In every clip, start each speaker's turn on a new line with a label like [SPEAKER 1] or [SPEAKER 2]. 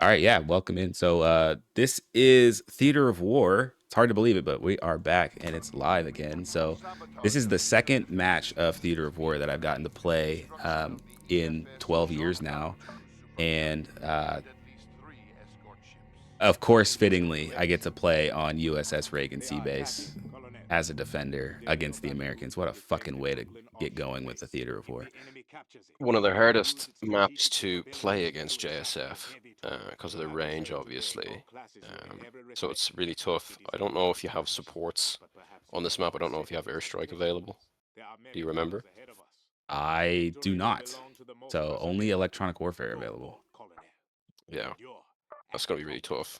[SPEAKER 1] All right, yeah, welcome in. So this is Theater of War. It's hard to believe it, but we are back and it's live again. So this is the second match of Theater of War that I've gotten to play in 12 years now. And of course, fittingly, I get to play on USS Reagan Seabase as a defender against the Americans. What a fucking way to get going with the Theater of War.
[SPEAKER 2] One of the hardest maps to play against JSF because of the range, obviously. So it's really tough. I don't know if you have supports on this map. I don't know if you have airstrike available. Do you remember?
[SPEAKER 1] I do not. So only electronic warfare available.
[SPEAKER 2] Yeah, that's going to be really tough.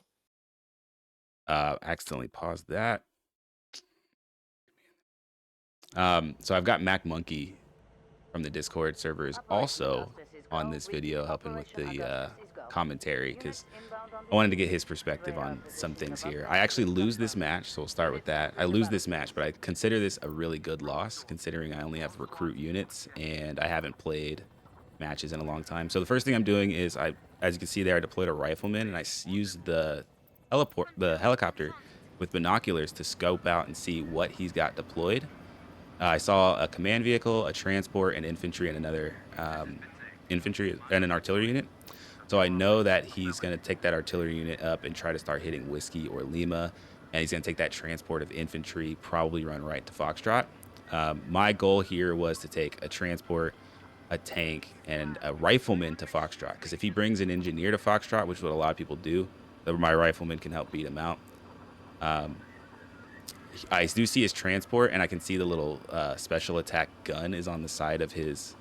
[SPEAKER 1] Accidentally paused that. So I've got MacMonkey from the Discord servers also on this video helping with the commentary because I wanted to get his perspective on some things here. I actually lose this match, so we'll start with that. I lose this match, but I consider this a really good loss considering I only have recruit units and I haven't played matches in a long time. So the first thing I'm doing is as you can see there, I deployed a rifleman and I used the helicopter with binoculars to scope out and see what he's got deployed. I saw a command vehicle, a transport, an infantry, and another infantry and an artillery unit. So I know that he's going to take that artillery unit up and try to start hitting Whiskey or Lima. And he's going to take that transport of infantry, probably run right to Foxtrot. My goal here was to take a transport, a tank, and a rifleman to Foxtrot. Because if he brings an engineer to Foxtrot, which is what a lot of people do, my rifleman can help beat him out. I do see his transport, and I can see the little special attack gun is on the side of his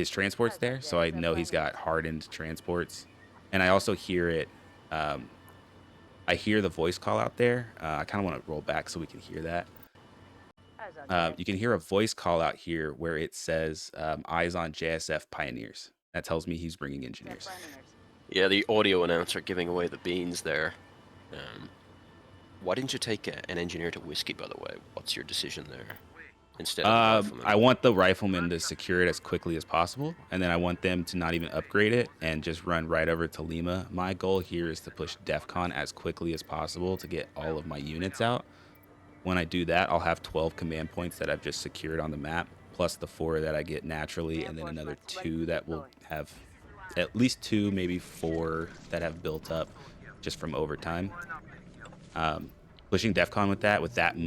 [SPEAKER 1] transports there. So I know he's got hardened transports, and I also hear it. I hear the voice call out there. I kind of want to roll back so we can hear that. You can hear a voice call out here where it says "Eyes on JSF Pioneers." That tells me he's bringing engineers.
[SPEAKER 2] Yeah, the audio announcer giving away the beans there. Why didn't you take an engineer to Whiskey, by the way? What's your decision there? Instead of the rifleman.
[SPEAKER 1] I want the riflemen to secure it as quickly as possible, and then I want them to not even upgrade it and just run right over to Lima. My goal here is to push DEFCON as quickly as possible to get all of my units out. When I do that, I'll have 12 command points that I've just secured on the map, plus the 4 that I get naturally, and then another 2 that will have at least 2, maybe 4 that have built up just from overtime. Pushing DEFCON with that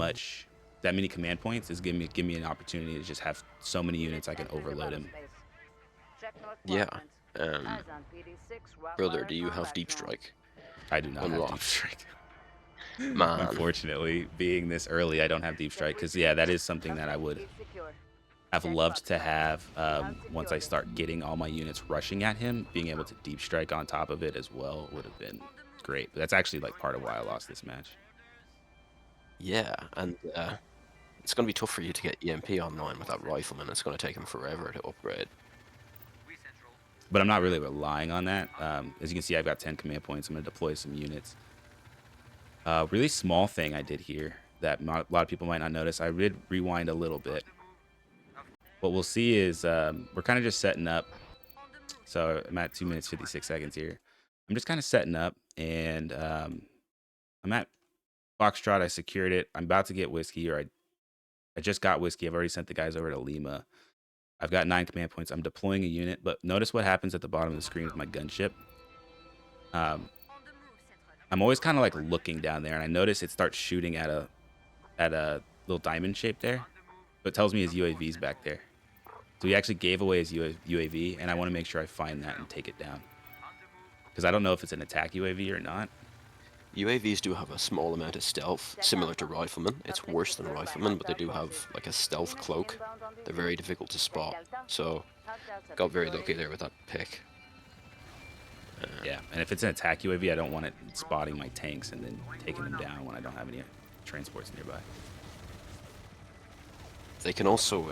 [SPEAKER 1] many command points is give me an opportunity to just have so many units I can overload him.
[SPEAKER 2] Yeah. Brother, do you have deep strike?
[SPEAKER 1] I do not have deep strike.
[SPEAKER 2] Man.
[SPEAKER 1] Unfortunately, being this early, I don't have deep strike because yeah, that is something that I would have loved to have once I start getting all my units rushing at him. Being able to deep strike on top of it as well would have been great. But that's actually like part of why I lost this match.
[SPEAKER 2] Yeah, and it's going to be tough for you to get EMP online with that rifleman. It's going to take him forever to upgrade.
[SPEAKER 1] But I'm not really relying on that. As you can see, I've got 10 command points. I'm going to deploy some units. Really small thing I did here that a lot of people might not notice. I did rewind a little bit. What we'll see is we're kind of just setting up. So I'm at 2 minutes 56 seconds here. I'm just kind of setting up, and I'm at Foxtrot. I secured it. I'm about to get Whiskey, or I just got Whiskey. I've already sent the guys over to Lima. I've got 9 command points. I'm deploying a unit, but notice what happens at the bottom of the screen with my gunship. I'm always kind of like looking down there, and I notice it starts shooting at a little diamond shape there. But it tells me his UAV's back there. So he actually gave away his UAV, and I want to make sure I find that and take it down. Because I don't know if it's an attack UAV or not.
[SPEAKER 2] UAVs do have a small amount of stealth, similar to riflemen. It's worse than riflemen, but they do have like a stealth cloak. They're very difficult to spot, so got very lucky there with that pick.
[SPEAKER 1] Yeah, and if it's an attack UAV, I don't want it spotting my tanks and then taking them down when I don't have any transports nearby.
[SPEAKER 2] They can also,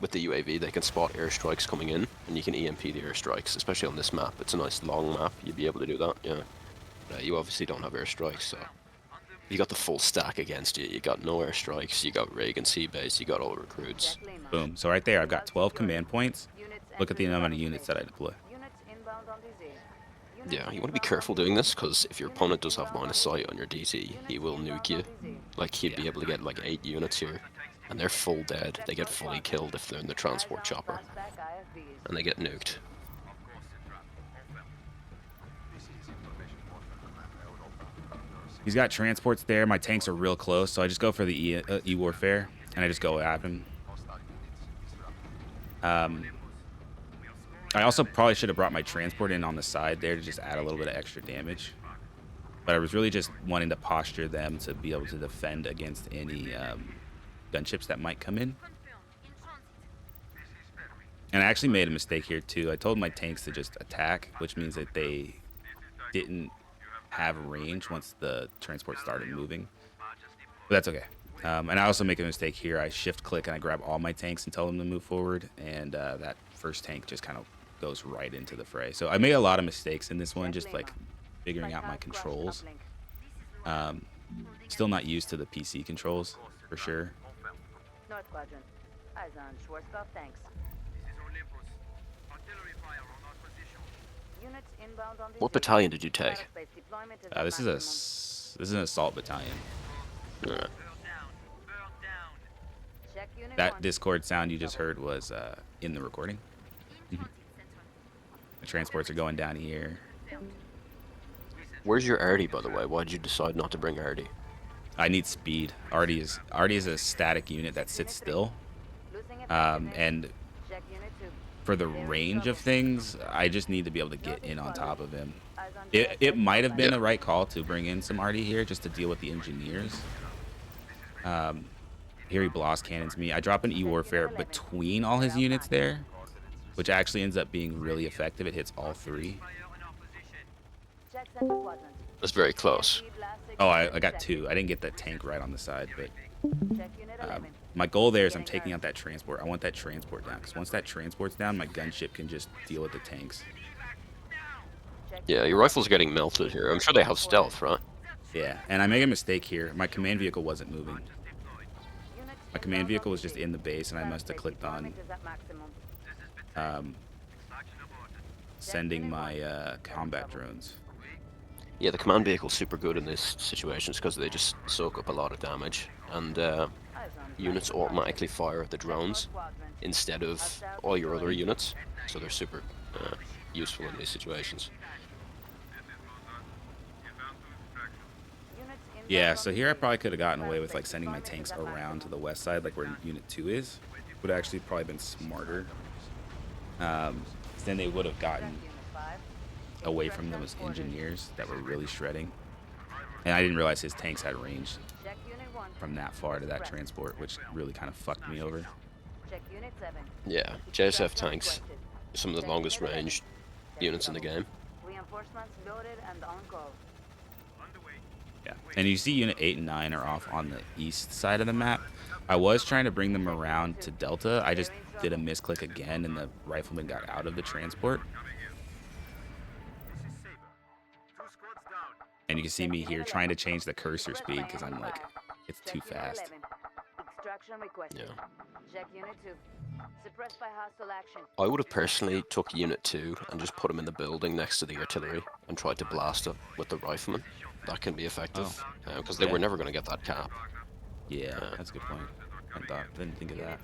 [SPEAKER 2] with the UAV, they can spot airstrikes coming in, and you can EMP the airstrikes, especially on this map. It's a nice long map, you'd be able to do that, yeah. You obviously don't have airstrikes, so you got the full stack against you. You got no airstrikes, you got Reagan Seabase, you got all recruits.
[SPEAKER 1] Boom. So right there, I've got 12 command points. Look at the amount of units that I deploy.
[SPEAKER 2] Yeah, you want to be careful doing this, because if your opponent does have line of sight on your DT, he will nuke you. Like, he'd
[SPEAKER 1] Yeah.
[SPEAKER 2] be able to get like 8 units here, and they're full dead. They get fully killed if they're in the transport chopper, and they get nuked.
[SPEAKER 1] He's got transports there. My tanks are real close, so I just go for the E-warfare, and I just go at him. I also probably should have brought my transport in on the side there to just add a little bit of extra damage. But I was really just wanting to posture them to be able to defend against any gunships that might come in. And I actually made a mistake here too. I told my tanks to just attack, which means that they didn't have range once the transport started moving. But that's okay. And I also make a mistake here. I shift click and I grab all my tanks and tell them to move forward. And that first tank just kind of goes right into the fray. So I made a lot of mistakes in this one, just like figuring out my controls. Still not used to the PC controls for sure.
[SPEAKER 3] North Quadrant. Eyes on Schwarzkopf, thanks. Units inbound on
[SPEAKER 2] What battalion did you take?
[SPEAKER 1] This is an assault battalion. That Discord sound you just heard was in the recording. The transports are going down here.
[SPEAKER 2] Where's your Artie, by the way? Why did you decide not to bring Artie?
[SPEAKER 1] I need speed. Artie is a static unit that sits still. And for the range of things, I just need to be able to get in on top of him. It might have been the right call to bring in some Artie here just to deal with the engineers. Here he blast cannons me. I drop an E-warfare between all his units there, which actually ends up being really effective. It hits all three.
[SPEAKER 2] That's very close.
[SPEAKER 1] Oh, I got two. I didn't get that tank right on the side, but my goal there is I'm taking out that transport. I want that transport down, because once that transport's down, my gunship can just deal with the tanks.
[SPEAKER 2] Yeah, your rifle's getting melted here. I'm sure they have stealth, right?
[SPEAKER 1] Yeah, and I made a mistake here. My command vehicle wasn't moving. My command vehicle was just in the base, and I must have clicked on sending my combat drones.
[SPEAKER 2] Yeah, the command vehicle's super good in these situations because they just soak up a lot of damage, and units automatically fire at the drones instead of all your other units, so they're super useful in these situations.
[SPEAKER 1] Yeah, so here I probably could have gotten away with like sending my tanks around to the west side, like where Unit 2 is. Would have actually probably been smarter. Then they would have gotten away from those engineers that were really shredding. And I didn't realize his tanks had range from that far to that transport, which really kind of fucked me over.
[SPEAKER 2] Yeah, JSF tanks are some of the longest range units in the game.
[SPEAKER 1] Yeah, and you see Unit 8 and 9 are off on the east side of the map. I was trying to bring them around to Delta. I just did a misclick again, and the rifleman got out of the transport. And you can see me here trying to change the cursor speed because I'm like, it's too fast.
[SPEAKER 2] Yeah. I would have personally took Unit 2 and just put him in the building next to the artillery and tried to blast it with the rifleman. That can be effective because they were never going to get that cap.
[SPEAKER 1] Yeah, that's a good point. Didn't think of that.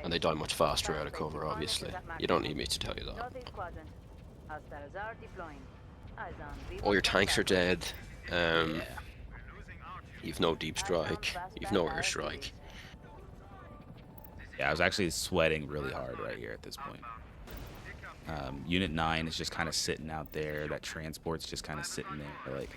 [SPEAKER 2] And they die much faster out of cover, obviously. You don't need me to tell you that. All your tanks are dead. You've no deep strike. You've no air strike.
[SPEAKER 1] Yeah, I was actually sweating really hard right here at this point. Unit 9 is just kind of sitting out there. That transport's just kind of sitting there. Like,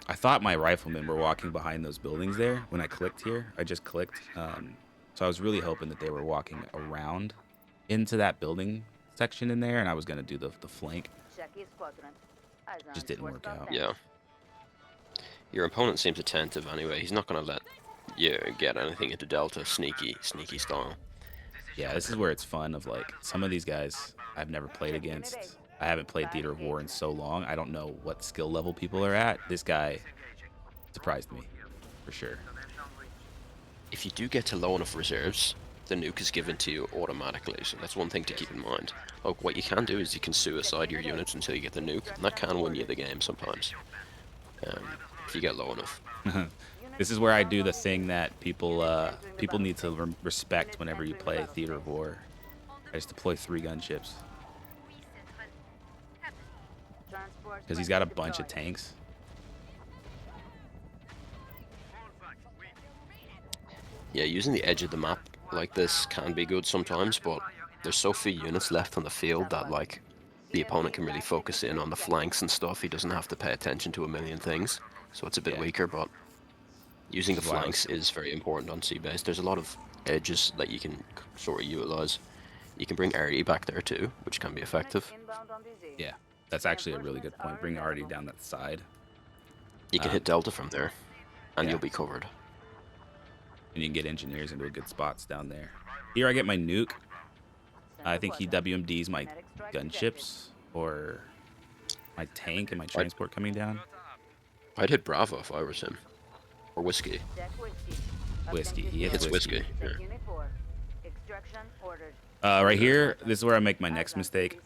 [SPEAKER 1] I thought my riflemen were walking behind those buildings there when I clicked here. I just clicked. So I was really hoping that they were walking around into that building section in there, and I was going to do the flank. Just didn't work out.
[SPEAKER 2] Yeah. Your opponent seems attentive anyway. He's not going to let you get anything into Delta sneaky style.
[SPEAKER 1] Yeah, this is where it's fun of like some of these guys I've never played against. I haven't played Theater of War in so long. I don't know what skill level people are at. This guy surprised me, for sure.
[SPEAKER 2] If you do get to low enough reserves, the nuke is given to you automatically, so that's one thing to keep in mind. Oh, what you can do is you can suicide your units until you get the nuke, and that can win you the game sometimes, if you get low enough.
[SPEAKER 1] This is where I do the thing that people need to respect whenever you play Theater of War. I just deploy 3 gunships because he's got a bunch of tanks.
[SPEAKER 2] Yeah, using the edge of the map like this can be good sometimes, but there's so few units left on the field that, like, the opponent can really focus in on the flanks and stuff. He doesn't have to pay attention to a million things, so it's a bit weaker, but using the flanks is very important on Seabase. There's a lot of edges that you can sort of utilize. You can bring RE back there too, which can be effective.
[SPEAKER 1] Yeah, that's actually a really good point. Bring RE down that side.
[SPEAKER 2] You can hit Delta from there, and you'll be covered.
[SPEAKER 1] And you can get engineers into good spots down there. Here I get my nuke. I think he WMDs my gunships or my tank and my transport coming down.
[SPEAKER 2] I'd hit Bravo if I was him. Or Whiskey.
[SPEAKER 1] Whiskey. He hits Whiskey.
[SPEAKER 2] Yeah.
[SPEAKER 1] Right here, this is where I make my next mistake.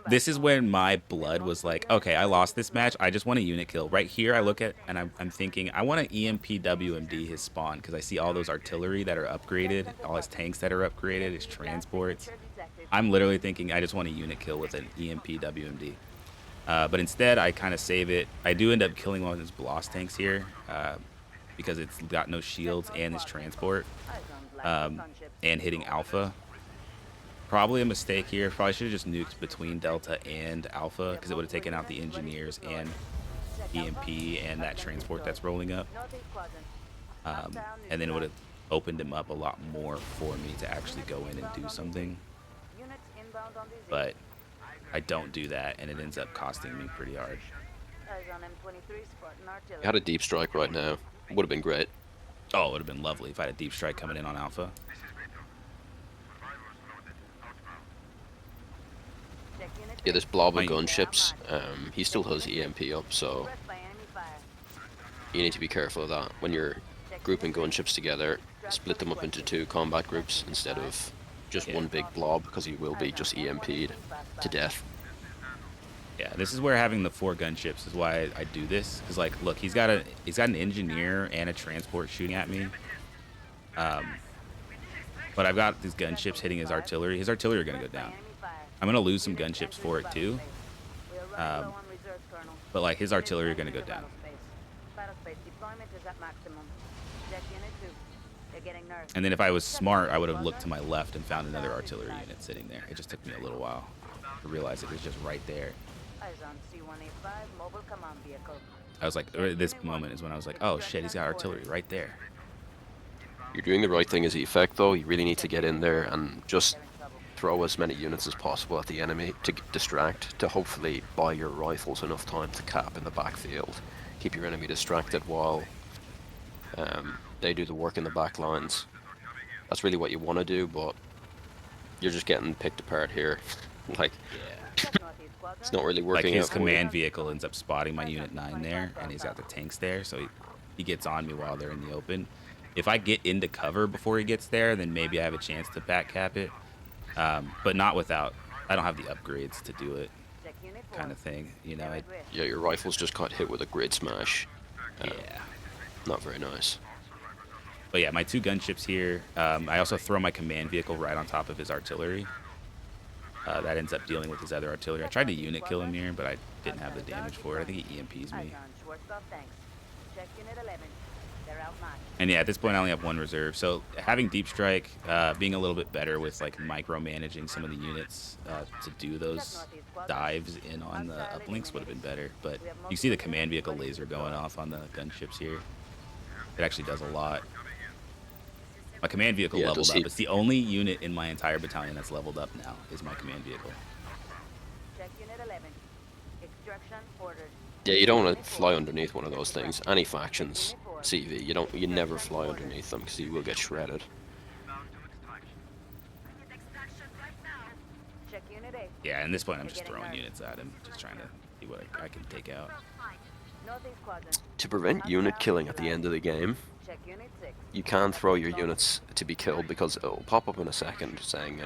[SPEAKER 1] This is when my blood was like, okay, I lost this match. I just want a unit kill. Right here, I look at, and I'm thinking, I want to EMP WMD his spawn, because I see all those artillery that are upgraded, all his tanks that are upgraded, his transports. I'm literally thinking, I just want a unit kill with an EMP WMD. But instead, I kind of save it. I do end up killing one of his Bloss tanks here, because it's got no shields and his transport, and hitting Alpha. Probably a mistake here. Probably should have just nuked between Delta and Alpha, because it would have taken out the engineers and EMP and that transport that's rolling up. And then it would have opened him up a lot more for me to actually go in and do something. But I don't do that, and it ends up costing me pretty hard.
[SPEAKER 2] I had a deep strike right now. Would have been great.
[SPEAKER 1] Oh, it would have been lovely if I had a deep strike coming in on Alpha.
[SPEAKER 2] Yeah, this blob of gunships, he still has EMP up, so you need to be careful of that. When you're grouping gunships together, split them up into 2 combat groups instead of just one big blob, because he will be just EMP'd to death.
[SPEAKER 1] Yeah, this is where having the 4 gunships is why I do this. Cause like, look, he's got an engineer and a transport shooting at me. But I've got these gunships hitting his artillery. His artillery are gonna go down. I'm gonna lose some gunships for it too. But like, his artillery are gonna go down. And then if I was smart, I would have looked to my left and found another artillery unit sitting there. It just took me a little while to realize it was just right there. I was like, this moment is when I was like, oh shit, he's got artillery right there.
[SPEAKER 2] You're doing the right thing as the effect, though. You really need to get in there and just throw as many units as possible at the enemy to distract, to hopefully buy your rifles enough time to cap in the backfield. Keep your enemy distracted while they do the work in the back lines. That's really what you want to do, but you're just getting picked apart here. Like, it's not really working.
[SPEAKER 1] Like, his
[SPEAKER 2] out for
[SPEAKER 1] command vehicle ends up spotting my Unit 9 there, and he's got the tanks there, so he gets on me while they're in the open. If I get into cover before he gets there, then maybe I have a chance to back cap it. But not without, I don't have the upgrades to do it, kind of thing, you know.
[SPEAKER 2] Yeah, your rifles just got hit with a grid smash.
[SPEAKER 1] Yeah.
[SPEAKER 2] Not very nice.
[SPEAKER 1] But yeah, my 2 gunships here. I also throw my command vehicle right on top of his artillery. That ends up dealing with his other artillery. I tried to unit kill him here, but I didn't have the damage for it. I think he EMPs me. And yeah, at this point I only have 1 reserve. So having deep strike, being a little bit better with like micromanaging some of the units to do those dives in on the uplinks would have been better. But you see the command vehicle laser going off on the gunships here. It actually does a lot. My command vehicle leveled up. It's the only unit in my entire battalion that's leveled up now, is my command vehicle.
[SPEAKER 2] Yeah, you don't want to fly underneath one of those things. Any factions, CV, you never fly underneath them because you will get shredded.
[SPEAKER 1] Yeah, at this point I'm just throwing units at him, just trying to see what I can take out.
[SPEAKER 3] Northeast quadrant.
[SPEAKER 2] To prevent unit killing at the end of the game,
[SPEAKER 3] Check unit 6.
[SPEAKER 2] you can throw your units to be killed because it'll pop up in a second saying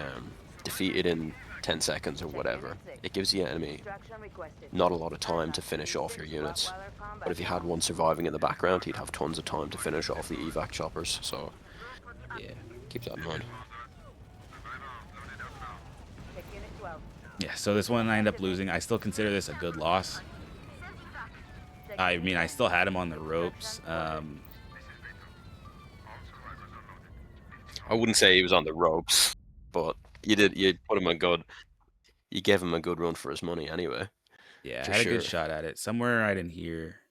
[SPEAKER 2] defeated in 10 seconds or whatever. It gives the enemy
[SPEAKER 3] Extraction requested.
[SPEAKER 2] not a lot of time to finish off your units. But if you had one surviving in the background, he'd have tons of time to finish off the evac choppers. So
[SPEAKER 1] Yeah.
[SPEAKER 2] keep that in mind.
[SPEAKER 3] Check unit 12.
[SPEAKER 1] Yeah, so this one I end up losing. I still consider this a good loss.
[SPEAKER 3] Check
[SPEAKER 1] I
[SPEAKER 3] unit
[SPEAKER 1] mean, I
[SPEAKER 3] 10.
[SPEAKER 1] still had him on the ropes.
[SPEAKER 2] I wouldn't say he was on the ropes, but you put him a good, you gave him a good run for his money anyway.
[SPEAKER 1] Yeah, I
[SPEAKER 2] For
[SPEAKER 1] had a
[SPEAKER 2] sure.
[SPEAKER 1] good shot at it. Somewhere right in here,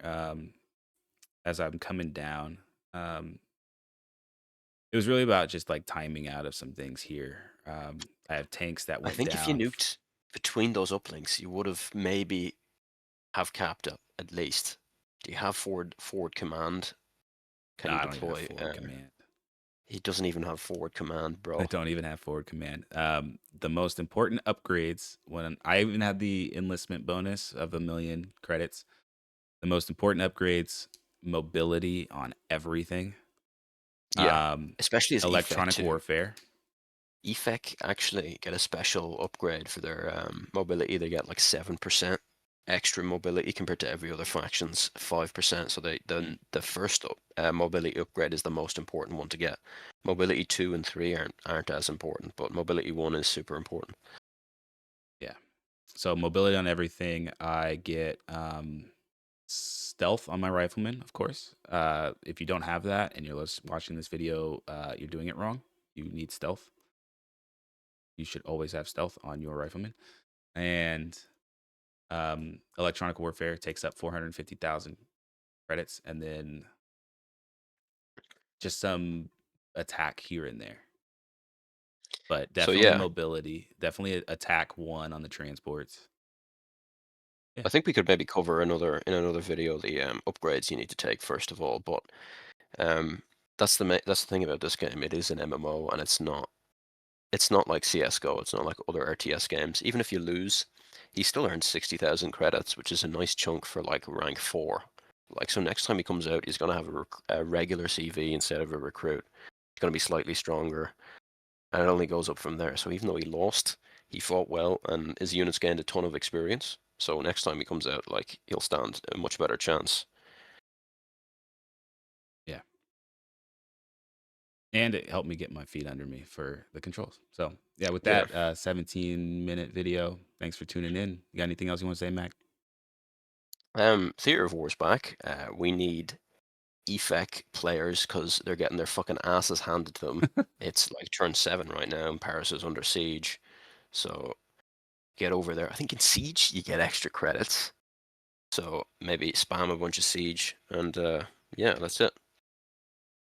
[SPEAKER 1] as I'm coming down. It was really about just like timing out of some things here. I have tanks that
[SPEAKER 2] I
[SPEAKER 1] went
[SPEAKER 2] think
[SPEAKER 1] down.
[SPEAKER 2] if you nuked between those uplinks, you would have maybe have capped up at least. Do you have forward command? Can
[SPEAKER 1] No,
[SPEAKER 2] you
[SPEAKER 1] I don't even
[SPEAKER 2] deploy?
[SPEAKER 1] have forward command.
[SPEAKER 2] He doesn't even have forward command,
[SPEAKER 1] I
[SPEAKER 2] bro.
[SPEAKER 1] don't even have forward command. The most important upgrades, when I even had the enlistment bonus of 1 million credits, the most important upgrades, mobility on everything.
[SPEAKER 2] Yeah, especially as
[SPEAKER 1] Electronic
[SPEAKER 2] EFEC too.
[SPEAKER 1] warfare.
[SPEAKER 2] EFEC actually get a special upgrade for their mobility. They get like 7% extra mobility compared to every other faction's 5%. So the first mobility upgrade is the most important one to get. Mobility 2 and 3 aren't as important, but mobility 1 is super important.
[SPEAKER 1] Yeah. So mobility on everything. I get stealth on my rifleman, of course. If you don't have that and you're watching this video, you're doing it wrong. You need stealth. You should always have stealth on your rifleman. And electronic warfare takes up 450,000 credits, and then just some attack here and there. But definitely
[SPEAKER 2] yeah.
[SPEAKER 1] mobility. Definitely attack 1 on the transports.
[SPEAKER 2] I think we could maybe cover in another video the upgrades you need to take first of all. But that's the thing about this game. It is an MMO, and it's not like CS:GO. It's not like other RTS games. Even if you lose, he still earns 60,000 credits, which is a nice chunk for like rank 4. Like, so next time he comes out, he's gonna have a regular CV instead of a recruit. He's gonna be slightly stronger, and it only goes up from there. So even though he lost, he fought well, and his units gained a ton of experience. So next time he comes out, like, he'll stand a much better chance.
[SPEAKER 1] Yeah. And it helped me get my feet under me for the controls. So yeah, with that 17-minute video, thanks for tuning in. You got anything else you want to say, Mac?
[SPEAKER 2] Theater of War's back. We need EFEC players because they're getting their fucking asses handed to them. It's like turn 7 right now, and Paris is under siege. So get over there. I think in Siege you get extra credits. So maybe spam a bunch of Siege, and yeah, that's it.